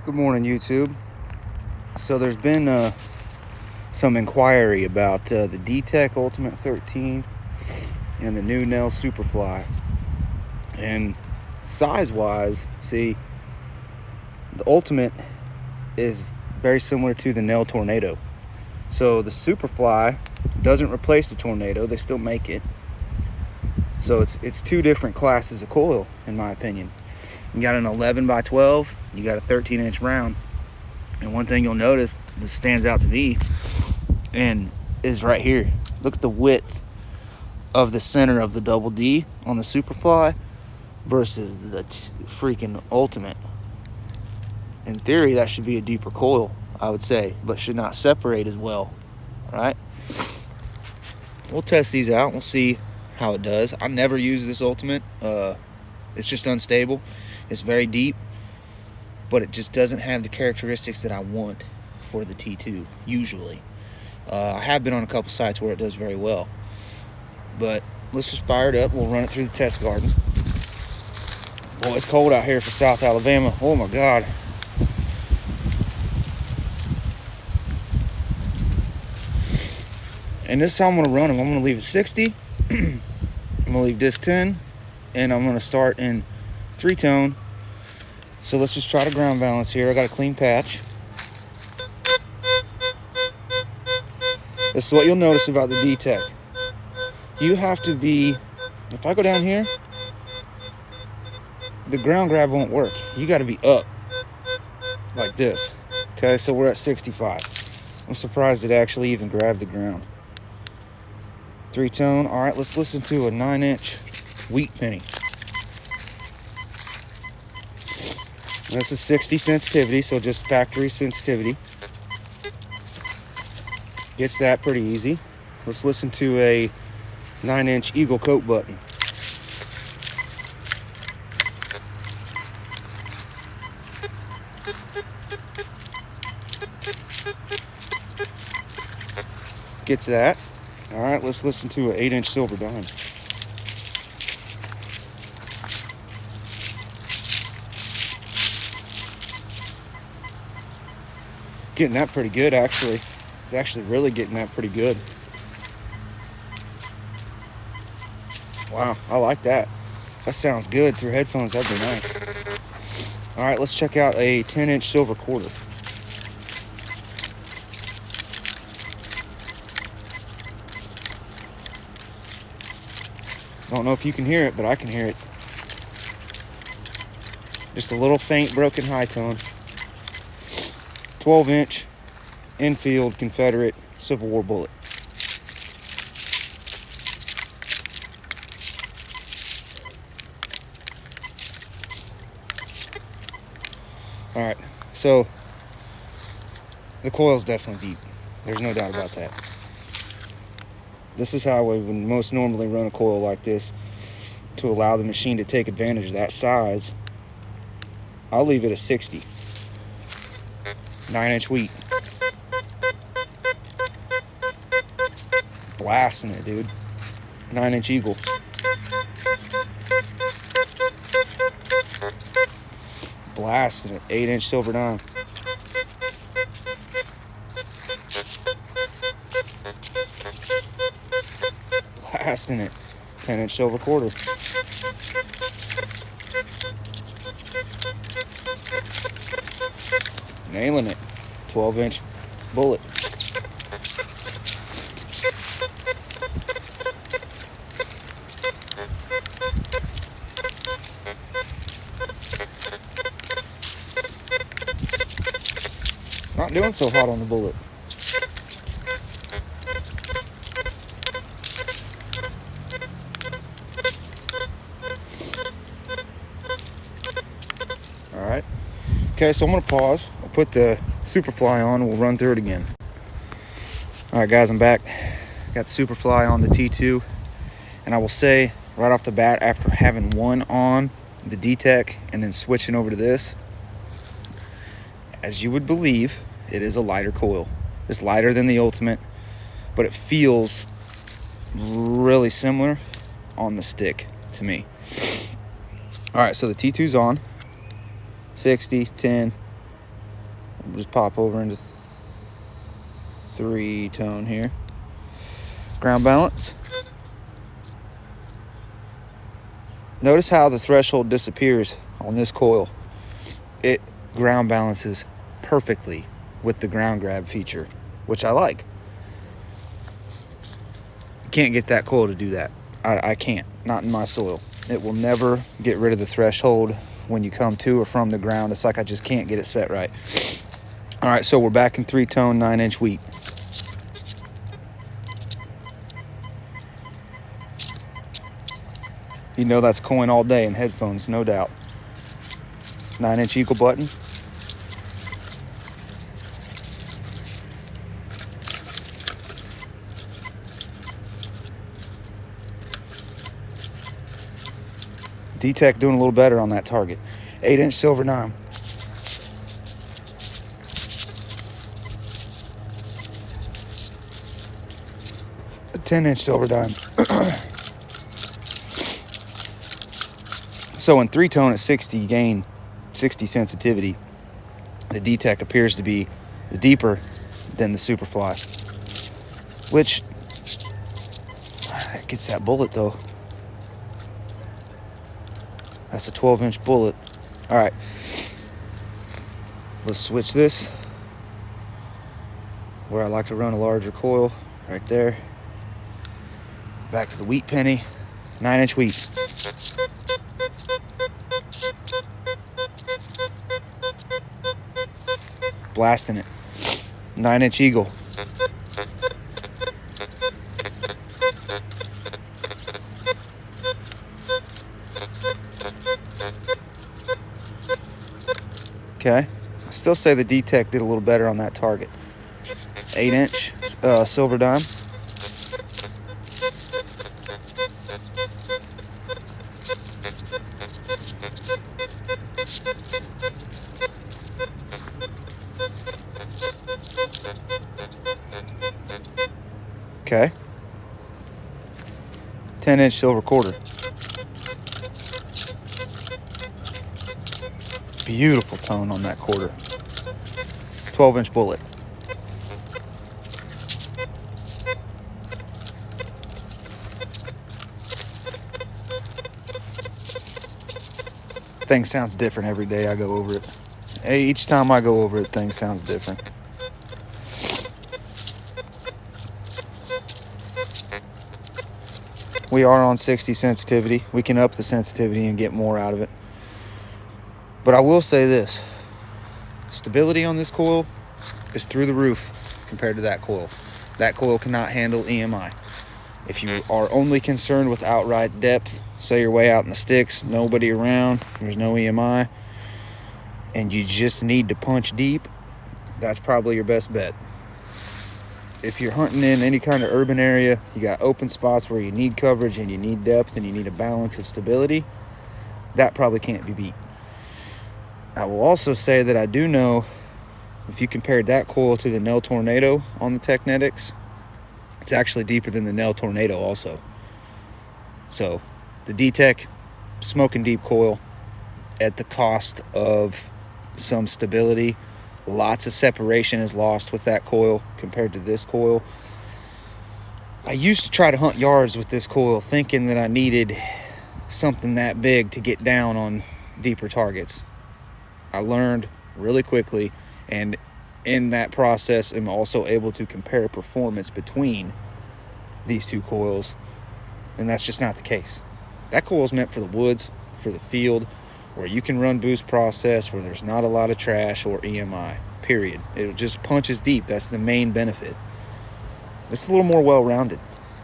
Good morning, YouTube. So there's been some inquiry about the D-Tech Ultimate 13 and the new Nell Superfly. And size-wise, see, the Ultimate is very similar to the Nell Tornado. So the Superfly doesn't replace the Tornado. They still make it. So it's two different classes of coil, in my opinion. You got an 11 by 12, you got a 13-inch round. And one thing you'll notice that stands out to me and is right here. Look at the width of the center of the double D on the Superfly versus the freaking Ultimate. In theory, that should be a deeper coil, I would say, but should not separate as well, right? We'll test these out. We'll see how it does. I never use this Ultimate. It's just unstable. It's very deep, but it just doesn't have the characteristics that I want for the T2, usually. I have been on a couple sites where it does very well. But let's just fire it up. We'll run it through the test garden. Boy, it's cold out here for South Alabama. Oh my God. And this is how I'm gonna run them. I'm gonna leave it 60. I'm gonna leave this 10. And I'm gonna start in 3-tone. So let's just try to ground balance here. I got a clean patch. This is what you'll notice about the D-Tech. You have to be, if I go down here, the ground grab won't work. You got to be up like this. Okay, so we're at 65. I'm surprised it actually even grabbed the ground. 3-tone. All right, let's listen to a 9-inch wheat penny. This is 60 sensitivity, so just factory sensitivity. Gets that pretty easy. Let's listen to a 9-inch Eagle coat button. Gets that. All right, let's listen to an 8-inch silver dime. Getting that pretty good, actually. It's actually really getting that pretty good. Wow, I like that. That sounds good through headphones. That'd be nice. All right, let's check out a 10-inch silver quarter. Don't know if you can hear it, but I can hear it. Just a little faint broken high tone. 12-inch Enfield Confederate Civil War bullet. All right, so the coil's definitely deep. There's no doubt about that. This is how I would most normally run a coil like this to allow the machine to take advantage of that size. I'll leave it at 60. 9-inch wheat. Blasting it, dude. 9-inch Eagle. Blasting it. 8-inch silver dime. Blasting it. 10-inch silver quarter. Nailing it. 12-inch bullet. Not doing so hot on the bullet. All right. Okay, so I'm gonna pause. I'll put the Superfly on. We'll run through it again. All right, guys, I'm back. Got the Superfly on the T2, and I will say right off the bat, after having one on the D-Tech and then switching over to this, as you would believe, it is a lighter coil. It's lighter than the Ultimate, but it feels really similar on the stick to me. All right, so the T2's on. 60, 10, We'll just pop over into 3-tone here. Ground balance. Notice how the threshold disappears on this coil. It ground balances perfectly with the ground grab feature, which I like. Can't get that coil to do that. I can't, not in my soil. It will never get rid of the threshold when you come to or from the ground. It's like I just can't get it set right. All right, so we're back in 3-tone 9-inch wheat. You know that's coin all day in headphones, no doubt. 9-inch eagle button. D-Tech doing a little better on that target. 8-inch silver dime. A 10-inch silver dime. So in 3-tone at 60, you gain 60 sensitivity. The D-Tech appears to be deeper than the Superfly, which gets that bullet though. That's a 12-inch bullet. All right, let's switch this where I like to run a larger coil right there. Back to the wheat penny, 9-inch wheat. Blasting it. 9-inch eagle. Okay. I still say the D-Tech did a little better on that target. 8-inch silver dime. Okay. 10-inch silver quarter. Beautiful tone on that quarter. 12-inch bullet. Thing sounds different every day I go over it. Each time I go over it, thing sounds different. We are on 60 sensitivity. We can up the sensitivity and get more out of it. But I will say this. Stability on this coil is through the roof compared to that coil. That coil cannot handle EMI. If you are only concerned with outright depth, say you're way out in the sticks, nobody around, there's no EMI, and you just need to punch deep, that's probably your best bet. If you're hunting in any kind of urban area, you got open spots where you need coverage and you need depth and you need a balance of stability, that probably can't be beat. I will also say that I do know if you compared that coil to the Nell Tornado on the Technetics, it's actually deeper than the Nell Tornado also. So the D-Tech smoking deep coil at the cost of some stability. Lots of separation is lost with that coil compared to this coil. I used to try to hunt yards with this coil thinking that I needed something that big to get down on deeper targets. I learned really quickly, and in that process I'm also able to compare performance between these two coils, and that's just not the case. That coil is meant for the woods, for the field, where you can run boost process, where there's not a lot of trash or EMI, period. It just punches deep. That's the main benefit. This is a little more well-rounded.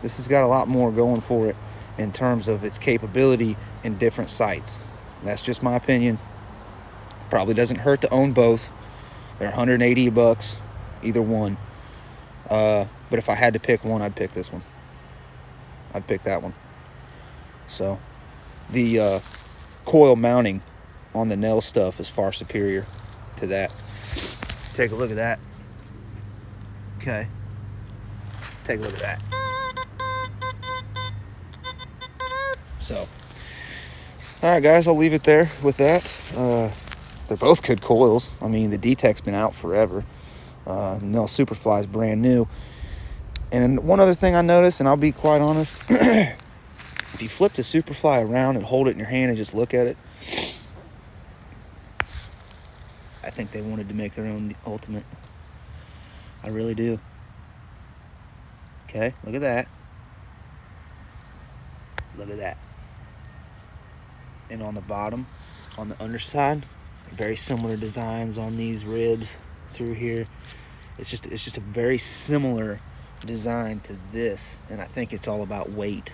This has got a lot more going for it in terms of its capability in different sites. That's just my opinion. Probably doesn't hurt to own both. They're $180, either one. But if I had to pick one, I'd pick this one. I'd pick that one. So the coil mounting on the Nell stuff is far superior to that. Take a look at that. Okay. Take a look at that. So, all right, guys, I'll leave it there with that. they're both good coils. I mean, the D-Tech's been out forever. Nell Superfly is brand new. And one other thing I noticed, and I'll be quite honest, if you flip the Superfly around and hold it in your hand and just look at it, I think they wanted to make their own Ultimate. I really do. Okay, look at that. Look at that. And on the bottom, on the underside, very similar designs on these ribs through here. It's just a very similar design to this, and I think it's all about weight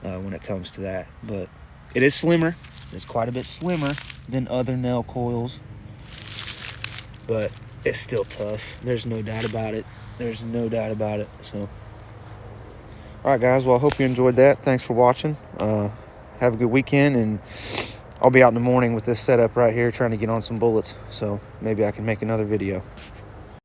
when it comes to that. But it is slimmer. It's quite a bit slimmer than other Nell coils, but it's still tough. There's no doubt about it. There's no doubt about it. So, all right, guys. Well, I hope you enjoyed that. Thanks for watching. Have a good weekend, and I'll be out in the morning with this setup right here trying to get on some bullets. So maybe I can make another video.